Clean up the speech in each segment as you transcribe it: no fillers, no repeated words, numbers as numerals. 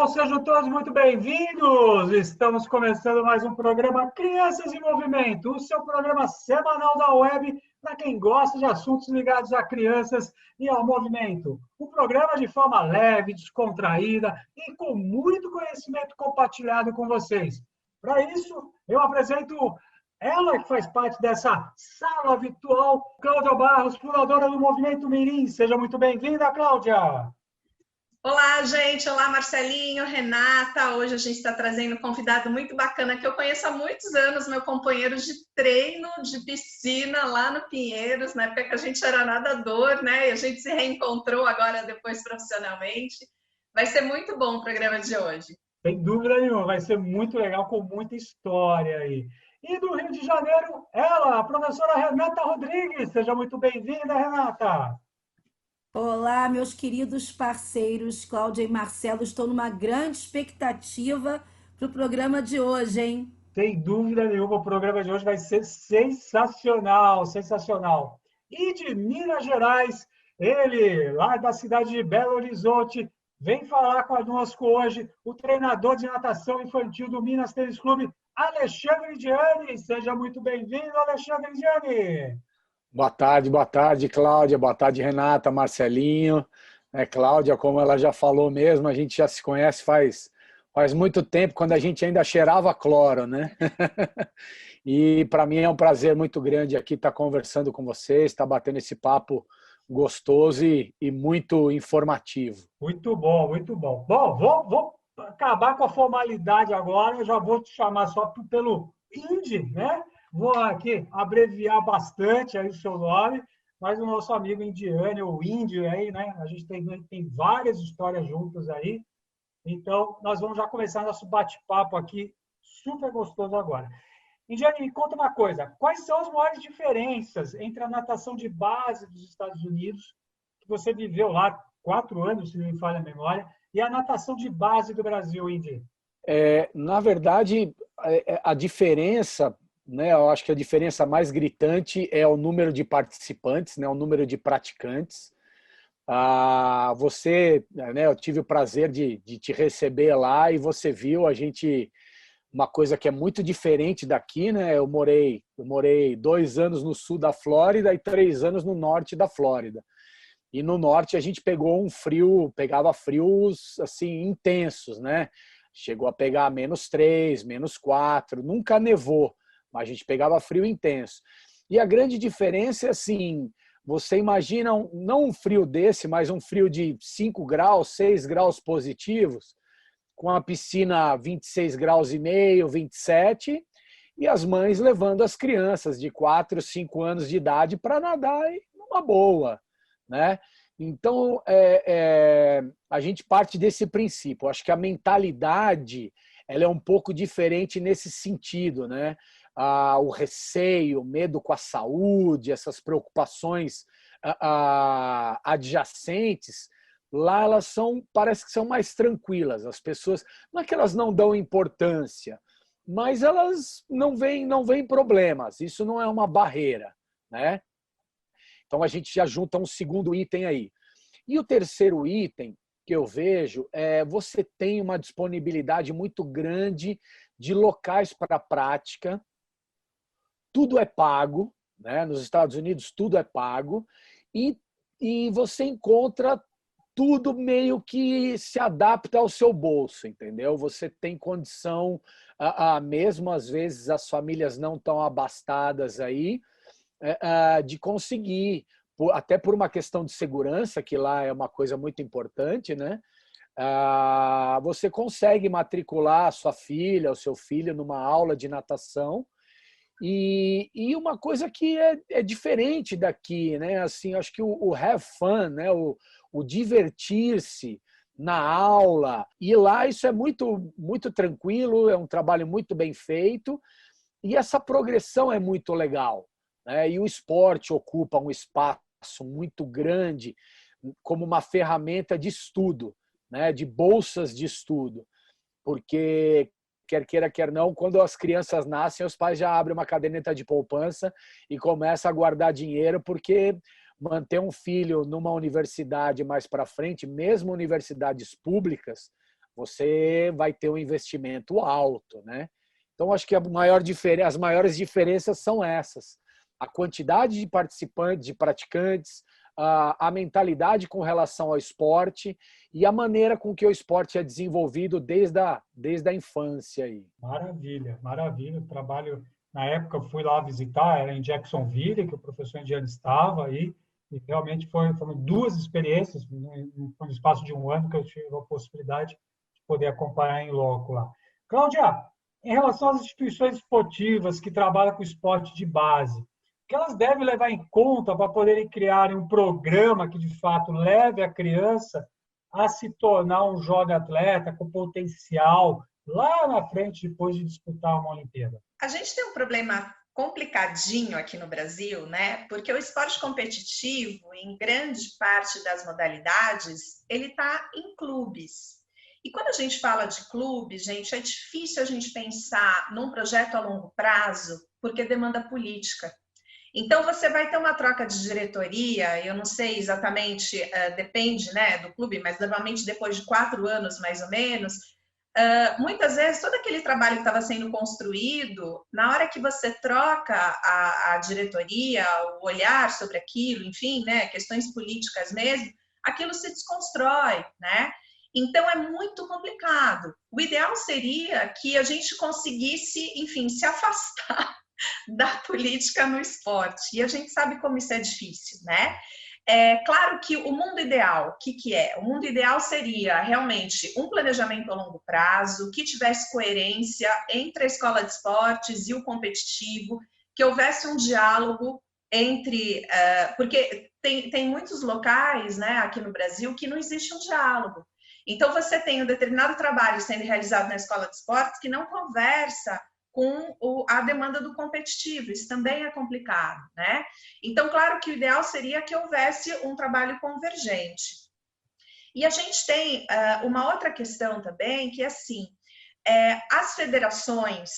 pessoal, sejam todos muito bem-vindos! Estamos começando mais um programa Crianças em Movimento, o seu programa semanal da web para quem gosta de assuntos ligados a crianças e ao movimento. Um programa de forma leve, descontraída e com muito conhecimento compartilhado com vocês. Para isso, eu apresento ela que faz parte dessa sala virtual, Cláudia Barros, fundadora do Movimento Mirim. Seja muito bem-vinda, Cláudia! Olá, gente. Olá, Marcelinho, Renata. Hoje a gente está trazendo um convidado muito bacana que eu conheço há muitos anos, meu companheiro de treino de piscina lá no Pinheiros, na época que a gente era nadador, né? E a gente se reencontrou agora depois profissionalmente. Vai ser muito bom o programa de hoje. Sem dúvida nenhuma, vai ser muito legal, com muita história aí. E do Rio de Janeiro, ela, a professora Renata Rodrigues. Seja muito bem-vinda, Renata! Olá, meus queridos parceiros, Cláudia e Marcelo. Estou numa grande expectativa para o programa de hoje, hein? Sem dúvida nenhuma, o programa de hoje vai ser sensacional, sensacional. E de Minas Gerais, ele, lá da cidade de Belo Horizonte, vem falar conosco hoje o treinador de natação infantil do Minas Tênis Clube, Alexandre Gianni. Seja muito bem-vindo, Alexandre Gianni! Boa tarde, Cláudia. Boa tarde, Renata, Marcelinho. Cláudia, como ela já falou mesmo, a gente já se conhece faz muito tempo, quando a gente ainda cheirava cloro, né? E para mim é um prazer muito grande aqui estar conversando com vocês, estar batendo esse papo gostoso e muito informativo. Muito bom, muito bom. Bom, vou acabar com a formalidade agora, eu já vou te chamar só pelo Indy, né? Vou aqui abreviar bastante aí o seu nome, mas o nosso amigo Indiane, ou Índio aí, né? A gente tem várias histórias juntas aí. Então, nós vamos já começar nosso bate-papo aqui, super gostoso agora. Indiane, me conta uma coisa. Quais são as maiores diferenças entre a natação de base dos Estados Unidos, que você viveu lá 4 anos, se não me falha a memória, e a natação de base do Brasil, Indy? Na verdade, a diferença, né, eu acho que a diferença mais gritante é o número de participantes, né, o número de praticantes. Né, eu tive o prazer de te receber lá e você viu uma coisa que é muito diferente daqui, né? Eu morei 2 anos no sul da Flórida e 3 anos no norte da Flórida. E no norte a gente pegava frios assim intensos, né? Chegou a pegar -3, -4, nunca nevou, mas a gente pegava frio intenso. E a grande diferença é assim, você imagina não um frio desse, mas um frio de 5 graus, 6 graus positivos, com a piscina 26 graus e meio, 27, e as mães levando as crianças de 4, 5 anos de idade para nadar numa boa, né? Então, a gente parte desse princípio. Acho que a mentalidade ela é um pouco diferente nesse sentido, né? O receio, o medo com a saúde, essas preocupações adjacentes, lá elas parece que são mais tranquilas. As pessoas, não é que elas não dão importância, mas elas não veem problemas. Isso não é uma barreira, né? Então a gente já junta um segundo item aí. E o terceiro item que eu vejo é você tem uma disponibilidade muito grande de locais para prática. Tudo é pago, né? Nos Estados Unidos tudo é pago e você encontra tudo meio que se adapta ao seu bolso, entendeu? Você tem condição, mesmo às vezes as famílias não tão abastadas aí, de conseguir, até por uma questão de segurança, que lá é uma coisa muito importante, né? Você consegue matricular a sua filha, o seu filho numa aula de natação. E uma coisa que é diferente daqui, né? Assim, acho que o have fun, né? O divertir-se na aula, e lá isso é muito, muito tranquilo, é um trabalho muito bem feito, e essa progressão é muito legal, né? E o esporte ocupa um espaço muito grande como uma ferramenta de estudo, né? De bolsas de estudo, porque quer queira, quer não, quando as crianças nascem, os pais já abrem uma caderneta de poupança e começam a guardar dinheiro, porque manter um filho numa universidade mais para frente, mesmo universidades públicas, você vai ter um investimento alto, né? Então, acho que as maiores diferenças são essas. A quantidade de participantes, de praticantes, a mentalidade com relação ao esporte e a maneira com que o esporte é desenvolvido desde a infância. Aí. Maravilha, maravilha. O trabalho, na época, eu fui lá visitar, era em Jacksonville, que o professor indiano estava aí, e realmente foram 2 experiências, no espaço de um ano, que eu tive a possibilidade de poder acompanhar em loco lá. Cláudia, em relação às instituições esportivas que trabalham com esporte de base, o que elas devem levar em conta para poderem criar um programa que, de fato, leve a criança a se tornar um jovem atleta com potencial lá na frente, depois de disputar uma Olimpíada? A gente tem um problema complicadinho aqui no Brasil, né? Porque o esporte competitivo, em grande parte das modalidades, ele está em clubes. E quando a gente fala de clubes, gente, é difícil a gente pensar num projeto a longo prazo, porque demanda política. Então, você vai ter uma troca de diretoria, eu não sei exatamente, depende, né, do clube, mas normalmente depois de 4 anos, mais ou menos, muitas vezes todo aquele trabalho que estava sendo construído, na hora que você troca a diretoria, o olhar sobre aquilo, enfim, né, questões políticas mesmo, aquilo se desconstrói, né? Então, é muito complicado. O ideal seria que a gente conseguisse, enfim, se afastar da política no esporte. E a gente sabe como isso é difícil, né? É claro que o mundo ideal, o que é? O mundo ideal seria realmente um planejamento a longo prazo, que tivesse coerência entre a escola de esportes e o competitivo, que houvesse um diálogo entre... porque tem muitos locais, né, aqui no Brasil que não existe um diálogo. Então, você tem um determinado trabalho sendo realizado na escola de esportes que não conversa com a demanda do competitivo. Isso também é complicado, né? Então, claro que o ideal seria que houvesse um trabalho convergente. E a gente tem uma outra questão também, que é assim, as federações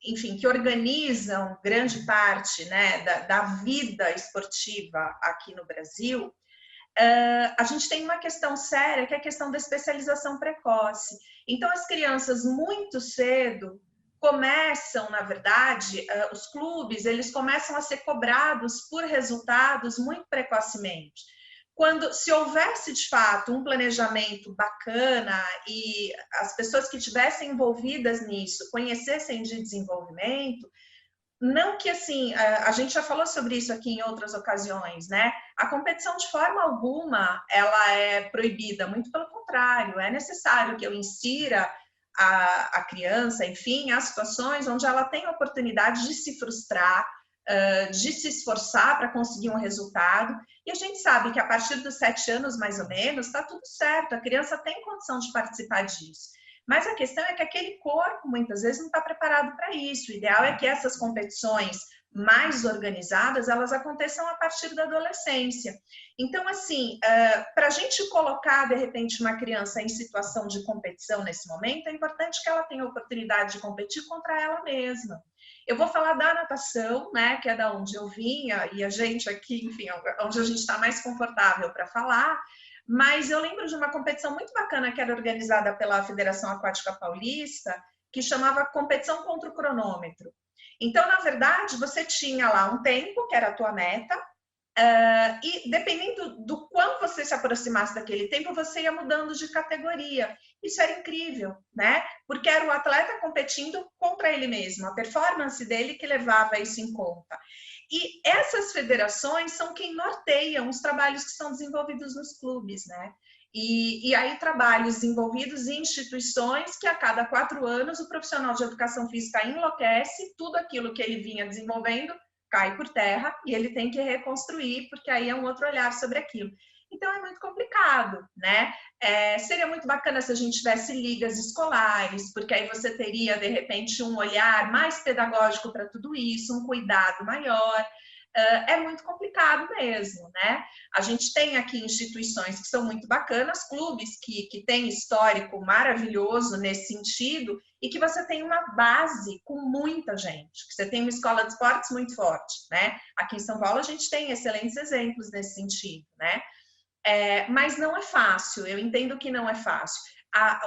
enfim, que organizam grande parte, né, da vida esportiva aqui no Brasil, a gente tem uma questão séria, que é a questão da especialização precoce. Então, as crianças muito cedo começam, na verdade, os clubes, eles começam a ser cobrados por resultados muito precocemente. Se houvesse, de fato, um planejamento bacana e as pessoas que estivessem envolvidas nisso conhecessem de desenvolvimento, não que assim, a gente já falou sobre isso aqui em outras ocasiões, né? A competição de forma alguma, ela é proibida, muito pelo contrário, é necessário que eu insira a criança, enfim, as situações onde ela tem a oportunidade de se frustrar, de se esforçar para conseguir um resultado, e a gente sabe que a partir dos 7 anos, mais ou menos, está tudo certo, a criança tem condição de participar disso. Mas a questão é que aquele corpo, muitas vezes, não está preparado para isso. O ideal é que essas competições mais organizadas, elas aconteçam a partir da adolescência. Então, assim, para a gente colocar, de repente, uma criança em situação de competição nesse momento, é importante que ela tenha a oportunidade de competir contra ela mesma. Eu vou falar da natação, né, que é da onde eu vinha, e a gente aqui, enfim, onde a gente está mais confortável para falar. Mas eu lembro de uma competição muito bacana que era organizada pela Federação Aquática Paulista, que chamava Competição contra o Cronômetro. Então, na verdade, você tinha lá um tempo, que era a tua meta, e dependendo do quanto você se aproximasse daquele tempo, você ia mudando de categoria. Isso era incrível, né? Porque era o atleta competindo contra ele mesmo, a performance dele que levava isso em conta. E essas federações são quem norteiam os trabalhos que são desenvolvidos nos clubes, né? E aí trabalhos desenvolvidos em instituições que a cada 4 anos o profissional de educação física enlouquece, tudo aquilo que ele vinha desenvolvendo cai por terra e ele tem que reconstruir, porque aí é um outro olhar sobre aquilo. Então, é muito complicado, né? Seria muito bacana se a gente tivesse ligas escolares, porque aí você teria, de repente, um olhar mais pedagógico para tudo isso, um cuidado maior. É muito complicado mesmo, né? A gente tem aqui instituições que são muito bacanas, clubes que têm histórico maravilhoso nesse sentido, e que você tem uma base com muita gente, que você tem uma escola de esportes muito forte, né? Aqui em São Paulo a gente tem excelentes exemplos nesse sentido, né? Mas não é fácil, eu entendo que não é fácil.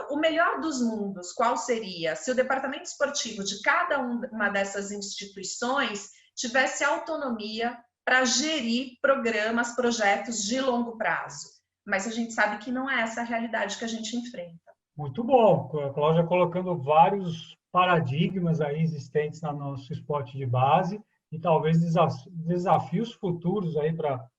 O melhor dos mundos, qual seria? Se o departamento esportivo de cada uma dessas instituições tivesse autonomia para gerir programas, projetos de longo prazo. Mas a gente sabe que não é essa a realidade que a gente enfrenta. Muito bom, Cláudia, colocando vários paradigmas aí existentes no nosso esporte de base e talvez desafios futuros aí para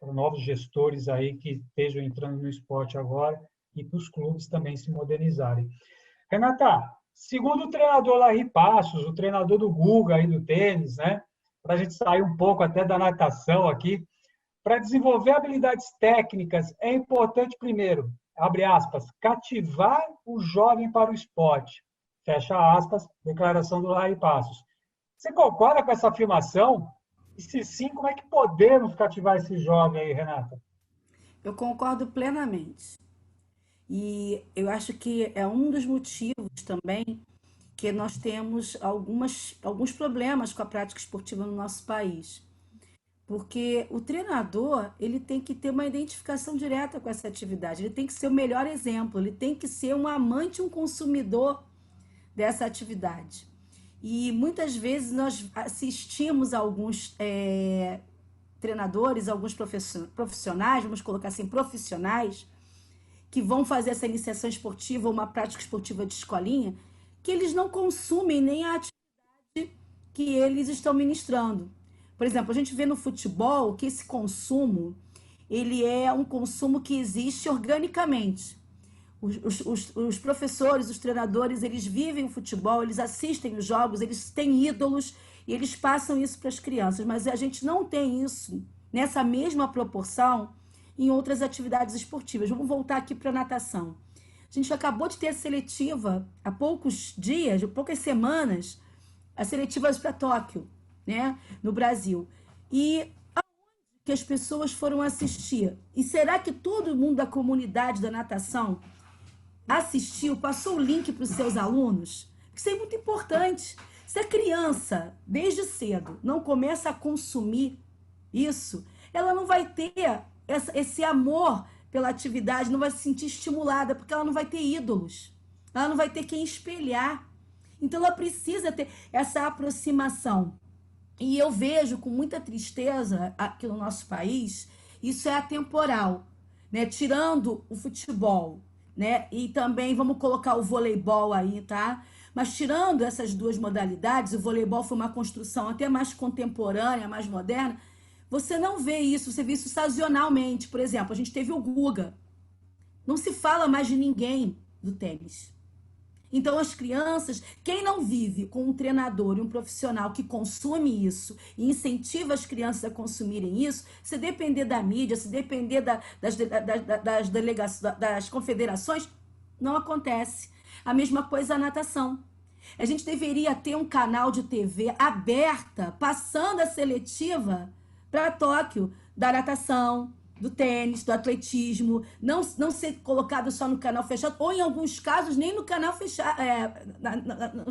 novos gestores aí que estejam entrando no esporte agora e para os clubes também se modernizarem. Renata, segundo o treinador Larry Passos, o treinador do Guga aí do tênis, né? Para a gente sair um pouco até da natação aqui, para desenvolver habilidades técnicas é importante primeiro, abre aspas, cativar o jovem para o esporte, fecha aspas, declaração do Larry Passos. Você concorda com essa afirmação? E se sim, como é que podemos cativar esse jovem aí, Renata? Eu concordo plenamente. E eu acho que é um dos motivos também que nós temos alguns problemas com a prática esportiva no nosso país. Porque o treinador, ele tem que ter uma identificação direta com essa atividade, ele tem que ser o melhor exemplo, ele tem que ser um amante, um consumidor dessa atividade. E muitas vezes nós assistimos a alguns treinadores, alguns profissionais, vamos colocar assim, profissionais, que vão fazer essa iniciação esportiva ou uma prática esportiva de escolinha, que eles não consumem nem a atividade que eles estão ministrando. Por exemplo, a gente vê no futebol que esse consumo, ele é um consumo que existe organicamente. Os professores, os treinadores, eles vivem o futebol, eles assistem os jogos, eles têm ídolos e eles passam isso para as crianças. Mas a gente não tem isso nessa mesma proporção em outras atividades esportivas. Vamos voltar aqui para a natação. A gente acabou de ter a seletiva há poucos dias, poucas semanas, as seletivas para Tóquio, né, no Brasil. E aonde que as pessoas foram assistir? E será que todo mundo da comunidade da natação assistiu, passou o link para os seus alunos? Isso é muito importante. Se a criança, desde cedo, não começa a consumir isso, ela não vai ter esse amor pela atividade, não vai se sentir estimulada, porque ela não vai ter ídolos, ela não vai ter quem espelhar. Então ela precisa ter essa aproximação. E eu vejo com muita tristeza aqui no nosso país, isso é atemporal, né? Tirando o futebol, né? E também vamos colocar o voleibol aí, tá? Mas tirando essas duas modalidades, o voleibol foi uma construção até mais contemporânea, mais moderna, você não vê isso, você vê isso sazonalmente. Por exemplo, a gente teve o Guga. Não se fala mais de ninguém do tênis. Então, as crianças, quem não vive com um treinador e um profissional que consome isso e incentiva as crianças a consumirem isso, se depender da mídia, se depender das delegações, das confederações, não acontece. A mesma coisa a natação. A gente deveria ter um canal de TV aberta, passando a seletiva para Tóquio, da natação, do tênis, do atletismo, não ser colocado só no canal fechado, ou em alguns casos nem no canal fechado,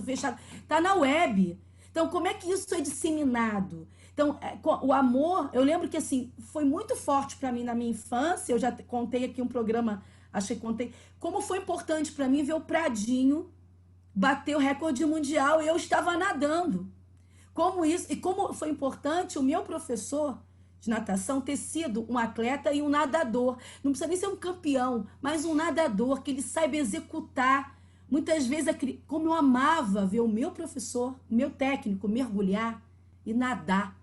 fechado, tá na web. Então, como é que isso é disseminado? Então, o amor, eu lembro que assim, foi muito forte para mim na minha infância, eu já contei aqui um programa, acho que contei, como foi importante para mim ver o Pradinho bater o recorde mundial e eu estava nadando. Como isso, e como foi importante o meu professor de natação ter sido um atleta e um nadador. Não precisa nem ser um campeão, mas um nadador que ele saiba executar. Muitas vezes, como eu amava ver o meu professor, o meu técnico, mergulhar e nadar.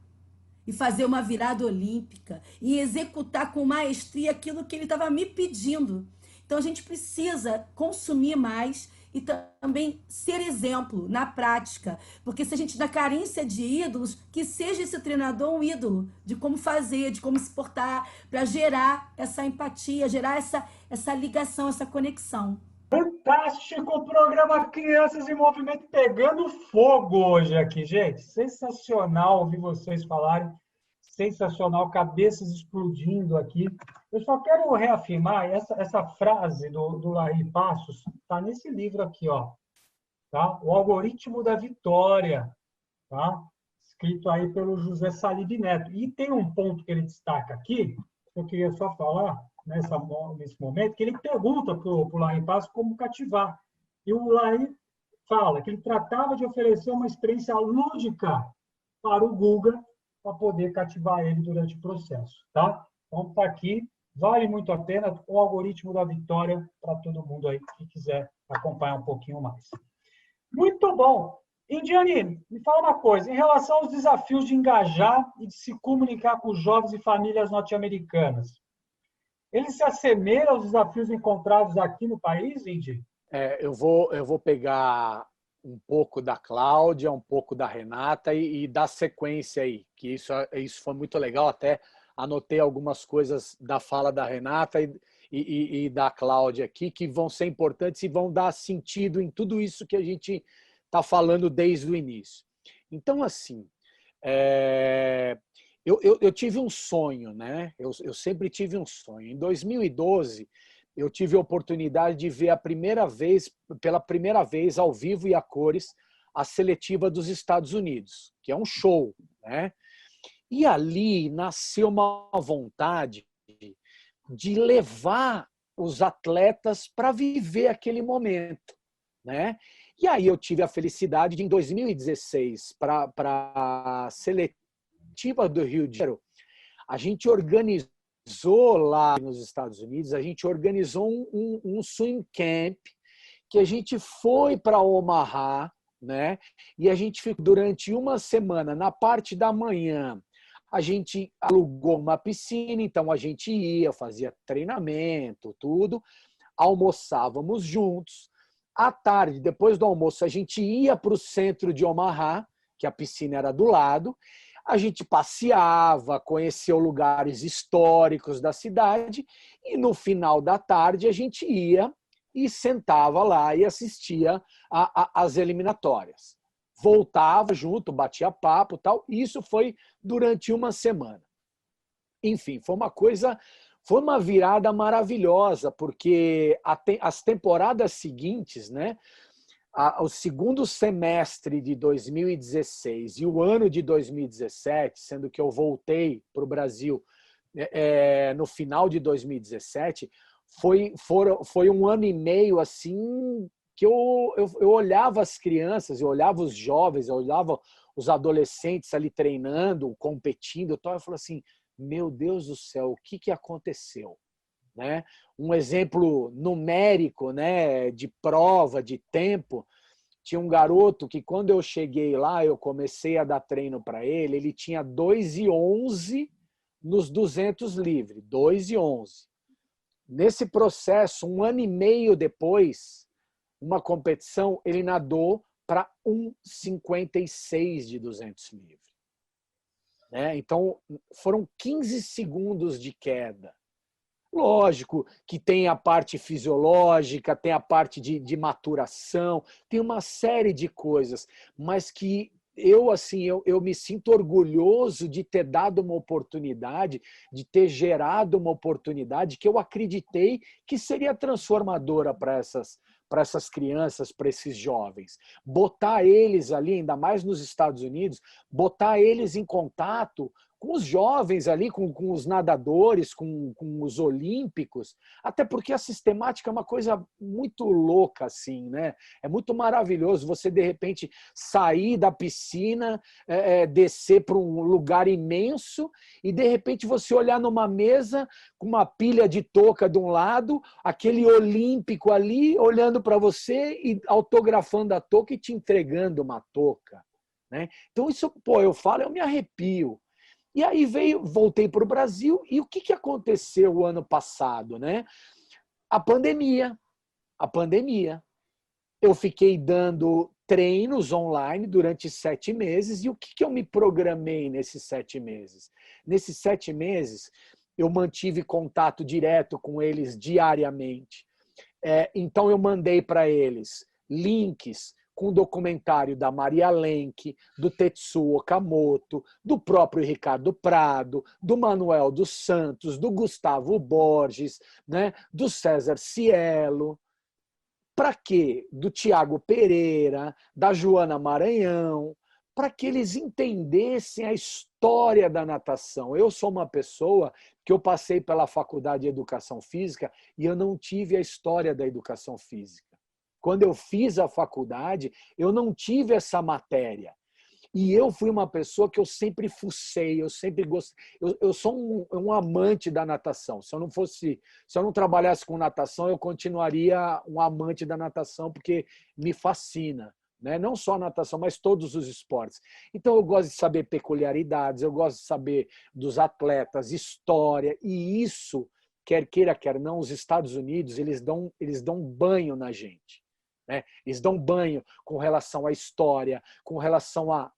E fazer uma virada olímpica. E executar com maestria aquilo que ele estava me pedindo. Então, a gente precisa consumir mais e também ser exemplo na prática. Porque se a gente dá carência de ídolos, que seja esse treinador um ídolo de como fazer, de como se portar, para gerar essa empatia, gerar essa ligação, essa conexão. Fantástico o programa Crianças em Movimento pegando fogo hoje aqui, gente. Sensacional ouvir vocês falarem. Sensacional, cabeças explodindo aqui. Eu só quero reafirmar essa frase do Larry Passos, está nesse livro aqui, ó, tá? O Algoritmo da Vitória, tá? Escrito aí pelo José Salib Neto. E tem um ponto que ele destaca aqui, eu queria só falar nesse momento, que ele pergunta para o Larry Passo como cativar. E o Larry fala que ele tratava de oferecer uma experiência lúdica para o Guga, para poder cativar ele durante o processo. Tá? Então, está aqui. Vale muito a pena o algoritmo da vitória para todo mundo aí que quiser acompanhar um pouquinho mais. Muito bom. Indiane, me fala uma coisa. Em relação aos desafios de engajar e de se comunicar com jovens e famílias norte-americanas, eles se assemelham aos desafios encontrados aqui no país, Indy? Eu vou pegar um pouco da Cláudia, um pouco da Renata e dar sequência aí, que isso foi muito legal. Até anotei algumas coisas da fala da Renata e da Cláudia aqui, que vão ser importantes e vão dar sentido em tudo isso que a gente está falando desde o início. Então, assim, eu tive um sonho, né? Eu sempre tive um sonho. Em 2012, eu tive a oportunidade de ver pela primeira vez, ao vivo e a cores, a seletiva dos Estados Unidos, que é um show, né? E ali nasceu uma vontade de levar os atletas para viver aquele momento, né? E aí eu tive a felicidade de, em 2016, para a seletiva do Rio de Janeiro, a gente organizou lá nos Estados Unidos, a gente organizou um swim camp, que a gente foi para Omaha, né? E a gente ficou durante uma semana, na parte da manhã, a gente alugou uma piscina, então a gente ia, fazia treinamento, tudo, almoçávamos juntos. À tarde, depois do almoço, a gente ia para o centro de Omaha, que a piscina era do lado, a gente passeava, conheceu lugares históricos da cidade e no final da tarde a gente ia e sentava lá e assistia às eliminatórias. Voltava junto, batia papo e tal. E isso foi durante uma semana. Enfim, foi uma virada maravilhosa, porque as temporadas seguintes, né, o segundo semestre de 2016 e o ano de 2017, sendo que eu voltei para o Brasil no final de 2017, foi um ano e meio assim que eu olhava as crianças, eu olhava os jovens, eu olhava os adolescentes ali treinando, competindo, eu falava assim, meu Deus do céu, o que aconteceu? Né? Um exemplo numérico, né, de prova, de tempo, tinha um garoto que quando eu cheguei lá, eu comecei a dar treino para ele, ele tinha 2:11 nos 200 livre, 2:11. Nesse processo, um ano e meio depois, uma competição, ele nadou para 1:56 de 200 livre. Né? Então, foram 15 segundos de queda. Lógico que tem a parte fisiológica, tem a parte de maturação, tem uma série de coisas, mas que eu me sinto orgulhoso de ter dado uma oportunidade, de ter gerado uma oportunidade que eu acreditei que seria transformadora para essas crianças, para esses jovens. Botar eles ali, ainda mais nos Estados Unidos, botar eles em contato com os jovens ali, com os nadadores, com os olímpicos, até porque a sistemática é uma coisa muito louca, assim, né? É muito maravilhoso você, de repente, sair da piscina, descer para um lugar imenso e, de repente, você olhar numa mesa com uma pilha de touca de um lado, aquele olímpico ali olhando para você e autografando a touca e te entregando uma touca, né? Então, isso, eu me arrepio. E aí voltei para o Brasil e o que aconteceu o ano passado, né? A pandemia. Eu fiquei dando treinos online durante 7 meses e o que eu me programei nesses 7 meses? Nesses 7 meses, eu mantive contato direto com eles diariamente. Então, eu mandei para eles links com o documentário da Maria Lenk, do Tetsuo Okamoto, do próprio Ricardo Prado, do Manuel dos Santos, do Gustavo Borges, né, do César Cielo. Para quê? Do Tiago Pereira, da Joana Maranhão, para que eles entendessem a história da natação. Eu sou uma pessoa que eu passei pela faculdade de educação física e eu não tive a história da educação física. Quando eu fiz a faculdade, eu não tive essa matéria. E eu fui uma pessoa que eu sempre fucei, eu sempre gostei. Eu sou um amante da natação. Se eu não trabalhasse com natação, eu continuaria um amante da natação, porque me fascina. Né? Não só a natação, mas todos os esportes. Então eu gosto de saber peculiaridades, eu gosto de saber dos atletas, história, e isso, quer queira, quer não, os Estados Unidos, eles dão banho na gente. Né? Eles dão banho com relação à história, com relação a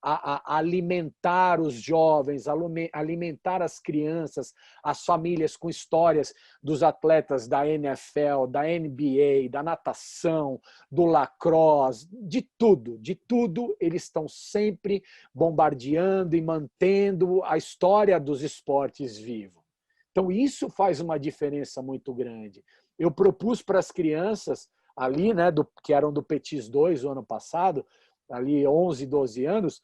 alimentar os jovens, alimentar as crianças, as famílias com histórias dos atletas da NFL, da NBA, da natação, do lacrosse, de tudo eles estão sempre bombardeando e mantendo a história dos esportes vivo. Então isso faz uma diferença muito grande. Eu propus para as crianças ali, né, que eram do Petis 2 o ano passado, ali 11, 12 anos,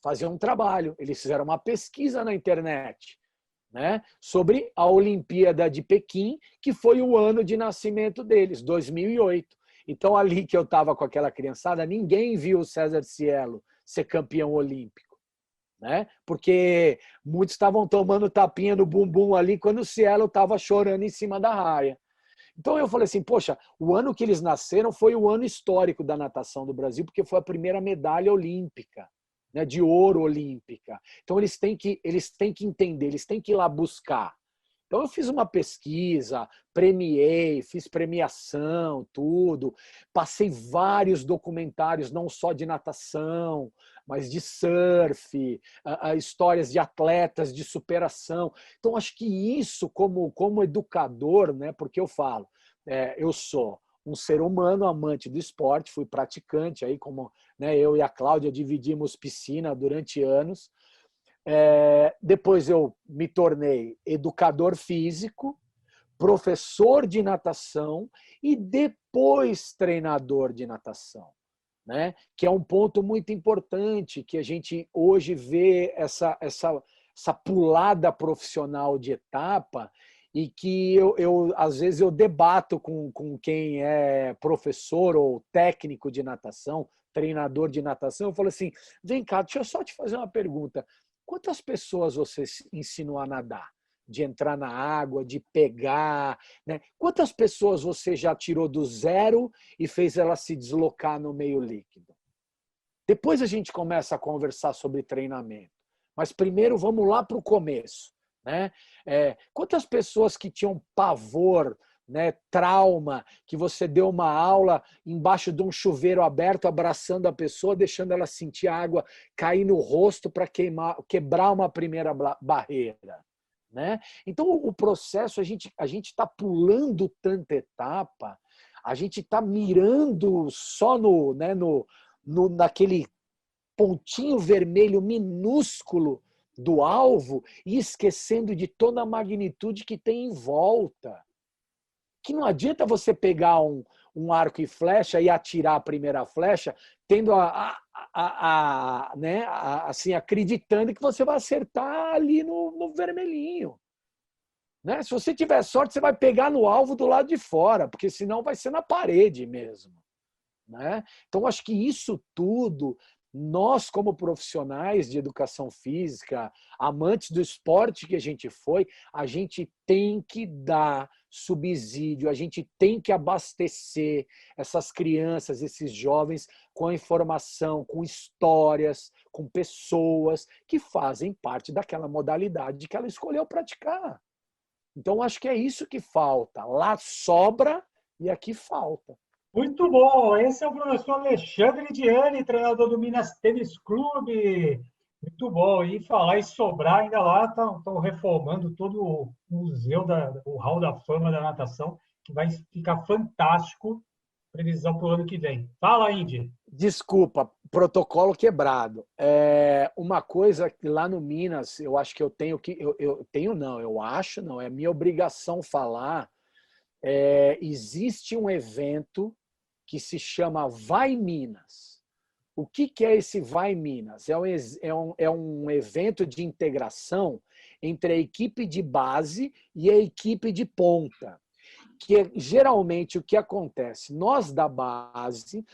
fazer um trabalho. Eles fizeram uma pesquisa na internet, né, sobre a Olimpíada de Pequim, que foi o ano de nascimento deles, 2008. Então, ali que eu estava com aquela criançada, ninguém viu o César Cielo ser campeão olímpico. Né? Porque muitos estavam tomando tapinha no bumbum ali quando o Cielo estava chorando em cima da raia. Então eu falei assim, poxa, o ano que eles nasceram foi o ano histórico da natação do Brasil, porque foi a primeira medalha olímpica, né, de ouro olímpica. Então eles têm que entender, eles têm que ir lá buscar. Então eu fiz uma pesquisa, premiei, fiz premiação, tudo. Passei vários documentários, não só de natação, mas de surf, histórias de atletas, de superação. Então acho que isso, como educador, né, porque eu falo, eu sou um ser humano amante do esporte, fui praticante, aí como, né, eu e a Cláudia dividimos piscina durante anos. Depois eu me tornei educador físico, professor de natação e depois treinador de natação, né? Que é um ponto muito importante, que a gente hoje vê essa pulada profissional de etapa, e que às vezes eu debato com quem é professor ou técnico de natação, treinador de natação. Eu falo assim, vem cá, deixa eu só te fazer uma pergunta. Quantas pessoas você ensinou a nadar? De entrar na água, de pegar, né? Quantas pessoas você já tirou do zero e fez ela se deslocar no meio líquido? Depois a gente começa a conversar sobre treinamento. Mas primeiro vamos lá para o começo, né? Quantas pessoas que tinham pavor, né, trauma, que você deu uma aula embaixo de um chuveiro aberto, abraçando a pessoa, deixando ela sentir a água cair no rosto para quebrar uma primeira barreira, né? Então o processo, a gente está pulando tanta etapa, a gente está mirando só naquele pontinho vermelho minúsculo do alvo e esquecendo de toda a magnitude que tem em volta. Que não adianta você pegar um arco e flecha e atirar a primeira flecha, tendo assim, acreditando que você vai acertar ali no vermelhinho. Né? Se você tiver sorte, você vai pegar no alvo do lado de fora, porque senão vai ser na parede mesmo. Né? Então, acho que isso tudo, nós como profissionais de educação física, amantes do esporte que a gente foi, a gente tem que dar subsídio, a gente tem que abastecer essas crianças, esses jovens com informação, com histórias, com pessoas que fazem parte daquela modalidade que ela escolheu praticar. Então, acho que é isso que falta. Lá sobra e aqui falta. Muito bom. Esse é o professor Alexandre Diani, treinador do Minas Tênis Clube. Muito bom. E falar em sobrar, ainda lá estão reformando todo o museu, o Hall da Fama da natação, que vai ficar fantástico. Previsão para o ano que vem. Fala, Indy. Desculpa, protocolo quebrado. Uma coisa que lá no Minas, eu acho que eu tenho que... é minha obrigação falar. Existe um evento que se chama Vai Minas. O que é esse Vai Minas? É um evento de integração entre a equipe de base e a equipe de ponta. Que é geralmente o que acontece. Nós da base,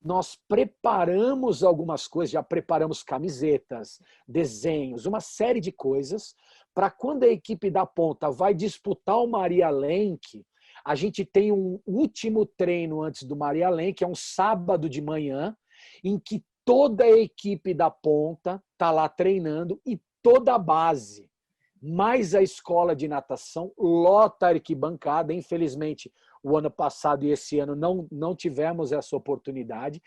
nós preparamos algumas coisas, já preparamos camisetas, desenhos, uma série de coisas, para quando a equipe da ponta vai disputar o Maria Lenk, a gente tem um último treino antes do Maria Lenk, que é um sábado de manhã, em que toda a equipe da ponta está lá treinando e toda a base, mais a escola de natação, lota a arquibancada. Infelizmente, o ano passado e esse ano não tivemos essa oportunidade,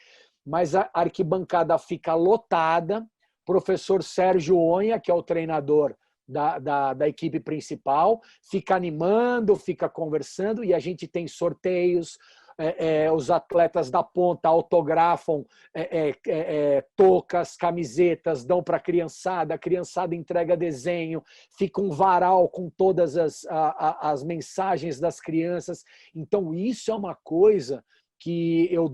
mas a arquibancada fica lotada. Professor Sérgio Onha, que é o treinador da equipe principal, fica animando, fica conversando, e a gente tem sorteios. Os atletas da ponta autografam toucas, camisetas, dão para a criançada entrega desenho, fica um varal com todas as mensagens das crianças. Então, isso é uma coisa que eu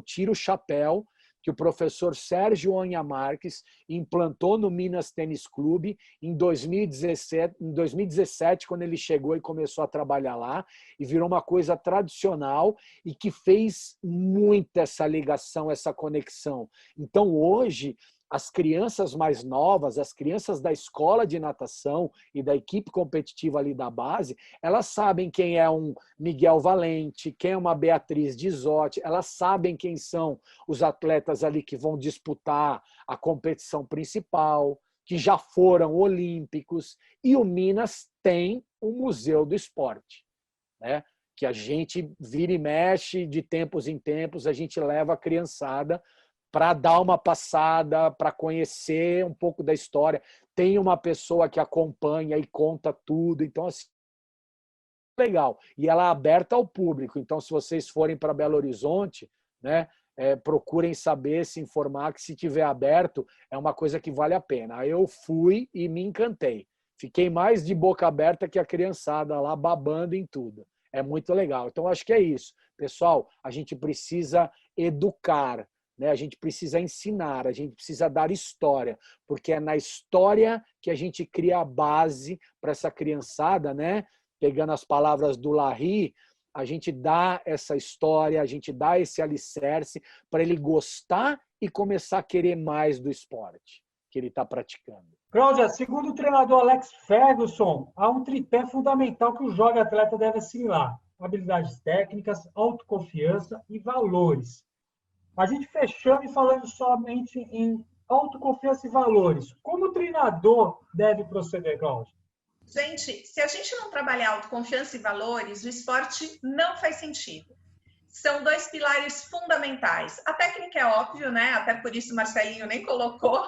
tiro o chapéu, que o professor Sérgio Onha Marques implantou no Minas Tênis Clube em 2017, quando ele chegou e começou a trabalhar lá, e virou uma coisa tradicional e que fez muito essa ligação, essa conexão. Então, hoje, as crianças mais novas, as crianças da escola de natação e da equipe competitiva ali da base, elas sabem quem é um Miguel Valente, quem é uma Beatriz Dizotti, elas sabem quem são os atletas ali que vão disputar a competição principal, que já foram olímpicos, e o Minas tem o Museu do Esporte, né? Que a gente vira e mexe, de tempos em tempos, a gente leva a criançada para dar uma passada, para conhecer um pouco da história. Tem uma pessoa que acompanha e conta tudo. Então, assim, legal. E ela é aberta ao público. Então, se vocês forem para Belo Horizonte, né, procurem saber, se informar, que se tiver aberto, é uma coisa que vale a pena. Eu fui e me encantei. Fiquei mais de boca aberta que a criançada lá, babando em tudo. É muito legal. Então, acho que é isso. Pessoal, a gente precisa educar, né? A gente precisa ensinar, a gente precisa dar história, porque é na história que a gente cria a base para essa criançada, né? Pegando as palavras do Larry, a gente dá essa história, a gente dá esse alicerce para ele gostar e começar a querer mais do esporte que ele está praticando. Cláudia, segundo o treinador Alex Ferguson, há um tripé fundamental que o jovem atleta deve assimilar: habilidades técnicas, autoconfiança e valores. A gente fechando e falando somente em autoconfiança e valores. Como o treinador deve proceder, Cláudia? Gente, se a gente não trabalhar autoconfiança e valores, o esporte não faz sentido. São dois pilares fundamentais. A técnica é óbvio, né? Até por isso o Marcelinho nem colocou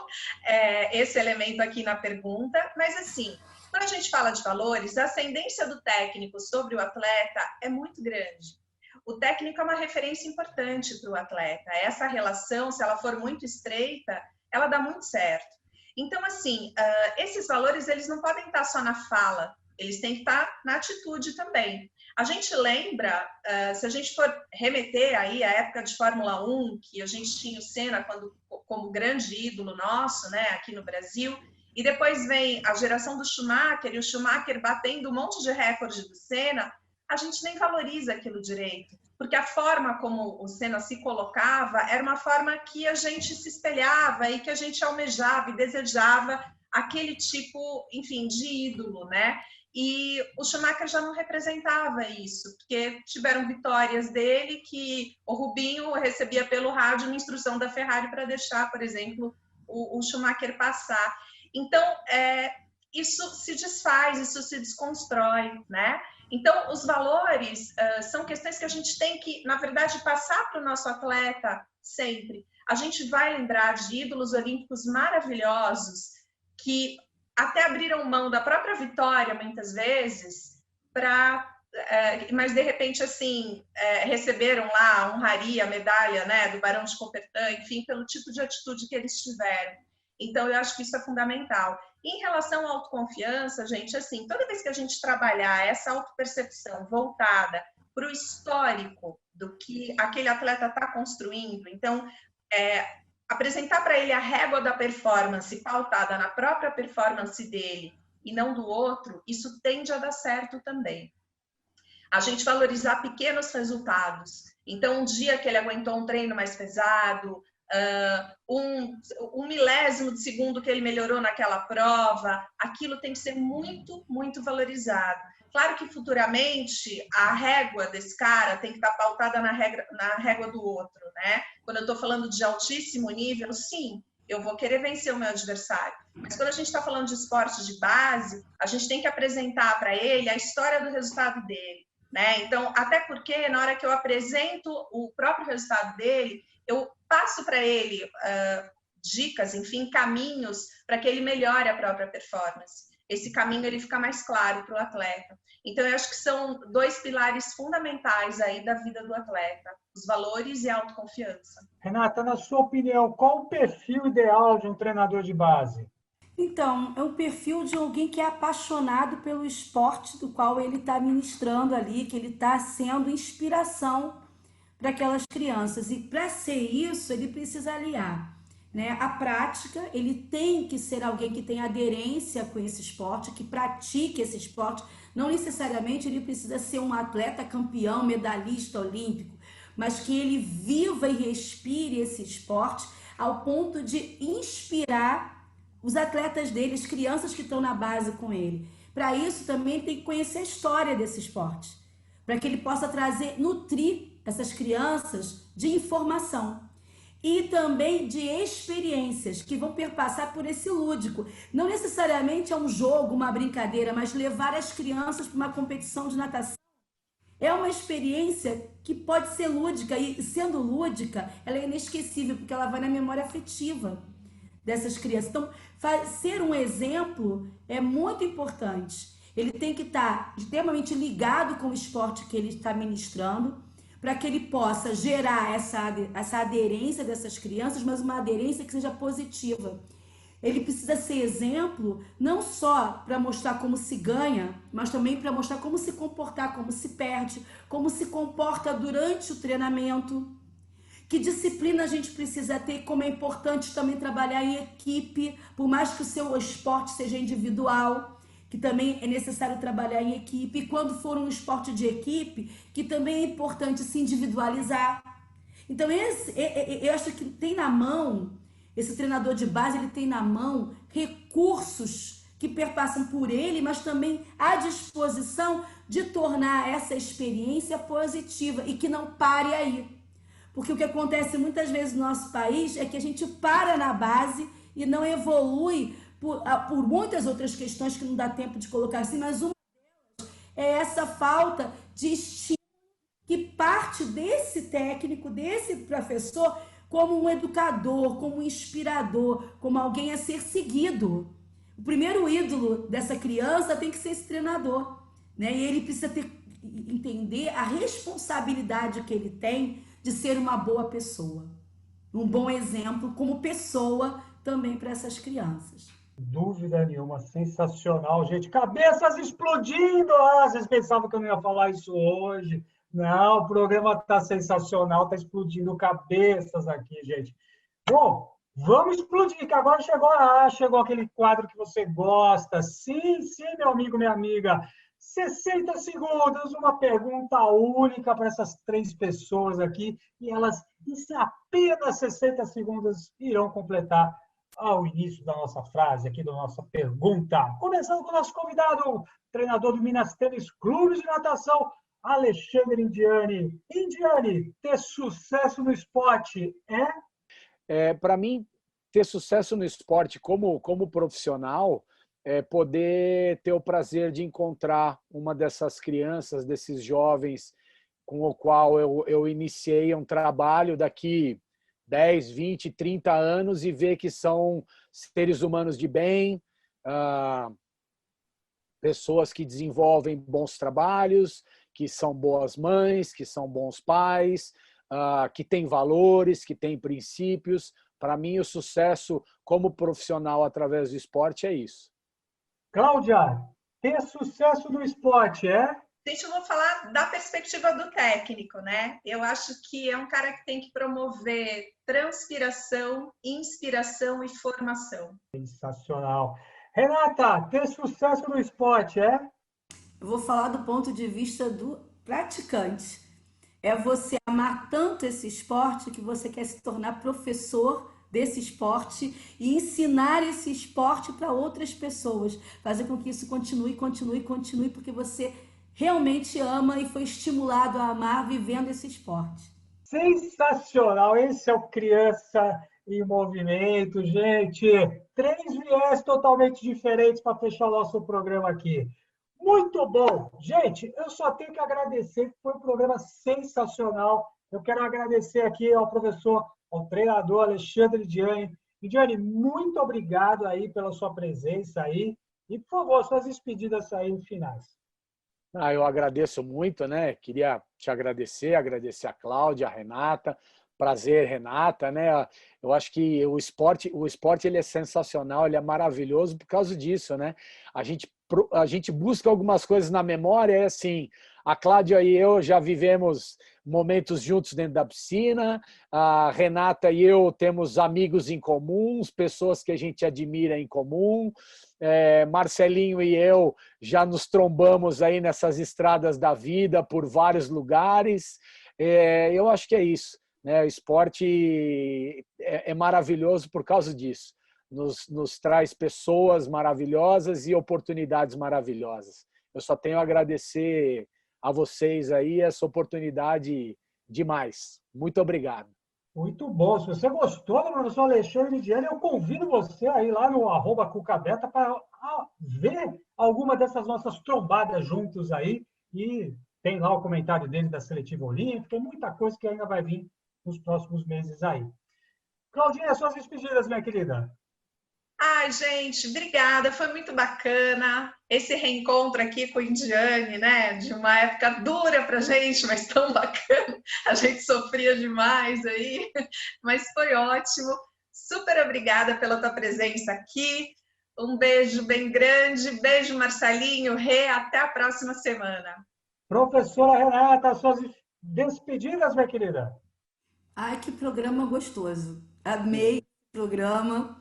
esse elemento aqui na pergunta. Mas, assim, quando a gente fala de valores, a ascendência do técnico sobre o atleta é muito grande. O técnico é uma referência importante para o atleta. Essa relação, se ela for muito estreita, ela dá muito certo. Então, assim, esses valores, eles não podem estar só na fala, eles têm que estar na atitude também. A gente lembra, se a gente for remeter aí à época de Fórmula 1, que a gente tinha o Senna como grande ídolo nosso, né, aqui no Brasil, e depois vem a geração do Schumacher, e o Schumacher batendo um monte de recorde do Senna, a gente nem valoriza aquilo direito, porque a forma como o Senna se colocava era uma forma que a gente se espelhava e que a gente almejava e desejava aquele tipo, enfim, de ídolo, né? E o Schumacher já não representava isso, porque tiveram vitórias dele que o Rubinho recebia pelo rádio uma instrução da Ferrari para deixar, por exemplo, o Schumacher passar. Então, isso se desfaz, isso se desconstrói, né? Então, os valores são questões que a gente tem que, na verdade, passar para o nosso atleta sempre. A gente vai lembrar de ídolos olímpicos maravilhosos que até abriram mão da própria vitória, muitas vezes, mas, de repente, assim, receberam lá a honraria, a medalha, né, do Barão de Coubertin, enfim, pelo tipo de atitude que eles tiveram. Então, eu acho que isso é fundamental. Em relação à autoconfiança, gente, assim, toda vez que a gente trabalhar essa autopercepção voltada para o histórico do que aquele atleta está construindo. Então, apresentar para ele a régua da performance pautada na própria performance dele e não do outro, isso tende a dar certo também. A gente valorizar pequenos resultados. Então, um dia que ele aguentou um treino mais pesado, um milésimo de segundo que ele melhorou naquela prova, aquilo tem que ser muito, muito valorizado. Claro que futuramente a régua desse cara tem que estar pautada na régua do outro, né? Quando eu estou falando de altíssimo nível, sim, eu vou querer vencer o meu adversário. Mas quando a gente está falando de esporte de base, a gente tem que apresentar para ele a história do resultado dele, né? Então, até porque na hora que eu apresento o próprio resultado dele, eu passo para ele dicas, enfim, caminhos para que ele melhore a própria performance. Esse caminho ele fica mais claro para o atleta. Então, eu acho que são dois pilares fundamentais aí da vida do atleta, os valores e a autoconfiança. Renata, na sua opinião, qual o perfil ideal de um treinador de base? Então, é um perfil de alguém que é apaixonado pelo esporte do qual ele está ministrando ali, que ele está sendo inspiração para aquelas crianças. E para ser isso, ele precisa aliar, né, a prática. Ele tem que ser alguém que tem aderência com esse esporte, que pratique esse esporte. Não necessariamente ele precisa ser um atleta campeão, medalhista olímpico, mas que ele viva e respire esse esporte ao ponto de inspirar os atletas dele, as crianças que estão na base com ele. Para isso também tem que conhecer a história desse esporte, para que ele possa nutrir essas crianças de informação e também de experiências que vão perpassar por esse lúdico. Não necessariamente é um jogo, uma brincadeira, mas levar as crianças para uma competição de natação é uma experiência que pode ser lúdica, e sendo lúdica, ela é inesquecível, porque ela vai na memória afetiva dessas crianças. Então, ser um exemplo é muito importante. Ele tem que estar extremamente ligado com o esporte que ele está ministrando, para que ele possa gerar essa aderência dessas crianças, mas uma aderência que seja positiva. Ele precisa ser exemplo não só para mostrar como se ganha, mas também para mostrar como se comportar, como se perde, como se comporta durante o treinamento. Que disciplina a gente precisa ter, como é importante também trabalhar em equipe, por mais que o seu esporte seja individual, que também é necessário trabalhar em equipe. E quando for um esporte de equipe, que também é importante se individualizar. Então, eu acho que tem na mão, esse treinador de base, ele tem na mão recursos que perpassam por ele, mas também à disposição de tornar essa experiência positiva e que não pare aí. Porque o que acontece muitas vezes no nosso país é que a gente para na base e não evolui por muitas outras questões que não dá tempo de colocar assim, mas uma delas é essa falta de estímulo que parte desse técnico, desse professor, como um educador, como um inspirador, como alguém a ser seguido. O primeiro ídolo dessa criança tem que ser esse treinador, né? E ele precisa entender a responsabilidade que ele tem de ser uma boa pessoa, um bom exemplo como pessoa também para essas crianças. Dúvida nenhuma, sensacional, gente. Cabeças explodindo! Ah, vocês pensavam que eu não ia falar isso hoje. Não, o programa está sensacional, está explodindo cabeças aqui, gente. Bom, vamos explodir, que agora chegou aquele quadro que você gosta. Sim, meu amigo, minha amiga. 60 segundos, uma pergunta única para essas 3 pessoas aqui, e elas, em apenas 60 segundos, irão completar ao início da nossa frase, aqui da nossa pergunta. Começando com o nosso convidado, treinador do Minas Tênis Clube de Natação, Alexandre Indiani. Indiani, ter sucesso no esporte Para mim, ter sucesso no esporte como profissional é poder ter o prazer de encontrar uma dessas crianças, desses jovens com o qual eu iniciei um trabalho daqui 10, 20, 30 anos e ver que são seres humanos de bem, pessoas que desenvolvem bons trabalhos, que são boas mães, que são bons pais, que têm valores, que têm princípios. Para mim, o sucesso como profissional através do esporte é isso. Cláudia, ter sucesso no esporte Gente, eu vou falar da perspectiva do técnico, né? Eu acho que é um cara que tem que promover transpiração, inspiração e formação. Sensacional. Renata, ter sucesso no esporte, é? Eu vou falar do ponto de vista do praticante. É você amar tanto esse esporte que você quer se tornar professor desse esporte e ensinar esse esporte para outras pessoas. Fazer com que isso continue, porque você realmente ama e foi estimulado a amar vivendo esse esporte. Sensacional! Esse é o Criança em Movimento, gente. 3 viés totalmente diferentes para fechar o nosso programa aqui. Muito bom! Gente, eu só tenho que agradecer, foi um programa sensacional. Eu quero agradecer aqui ao professor, ao treinador Alexandre Diani. E, Diani, muito obrigado aí pela sua presença aí. E, por favor, suas despedidas aí finais. Eu agradeço muito, né? Queria te agradecer a Cláudia, a Renata. Prazer, Renata, né? Eu acho que o esporte ele é sensacional, ele é maravilhoso por causa disso, né? A gente busca algumas coisas na memória, é assim, a Cláudia e eu já vivemos momentos juntos dentro da piscina, a Renata e eu temos amigos em comuns, pessoas que a gente admira em comum, Marcelinho e eu já nos trombamos aí nessas estradas da vida por vários lugares, eu acho que é isso, né? O esporte é maravilhoso por causa disso. Nos traz pessoas maravilhosas e oportunidades maravilhosas. Eu só tenho a agradecer a vocês aí essa oportunidade demais. Muito obrigado. Muito bom. Se você gostou do professor Alexandre Diani, eu convido você aí lá no @cucabeta para ver alguma dessas nossas trombadas juntos aí. E tem lá o comentário dele da Seletiva Olímpica, tem muita coisa que ainda vai vir nos próximos meses aí. Claudinha, suas despedidas, minha querida. Ai, gente, obrigada, foi muito bacana esse reencontro aqui com o Indiane, né? De uma época dura pra gente, mas tão bacana. A gente sofria demais aí, mas foi ótimo. Super obrigada pela tua presença aqui. Um beijo bem grande, beijo Marcelinho, Rê, até a próxima semana. Professora Renata, suas despedidas, minha querida. Ai, que programa gostoso. Amei o programa.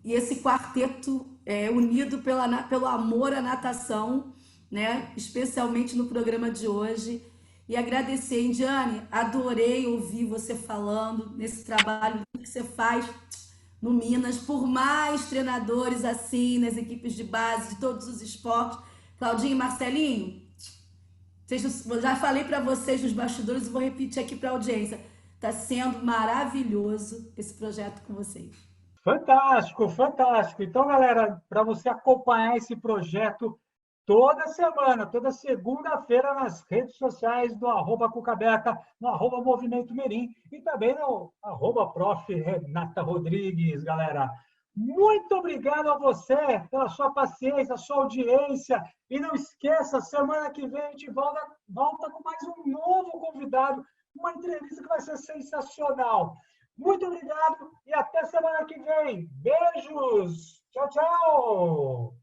E esse quarteto unido pelo amor à natação, né? Especialmente no programa de hoje. E agradecer, Indiane, adorei ouvir você falando nesse trabalho que você faz no Minas, por mais treinadores assim, nas equipes de base, de todos os esportes. Claudinho e Marcelinho, eu já falei para vocês nos bastidores e vou repetir aqui para a audiência. Está sendo maravilhoso esse projeto com vocês. Fantástico, fantástico. Então, galera, para você acompanhar esse projeto toda semana, toda segunda-feira nas redes sociais do @cucabeta, no @movimento Mirim e também no @prof. Renata Rodrigues, galera. Muito obrigado a você pela sua paciência, a sua audiência. E não esqueça, semana que vem a gente volta com mais um novo convidado, uma entrevista que vai ser sensacional. Muito obrigado e até semana que vem. Beijos! Tchau, tchau!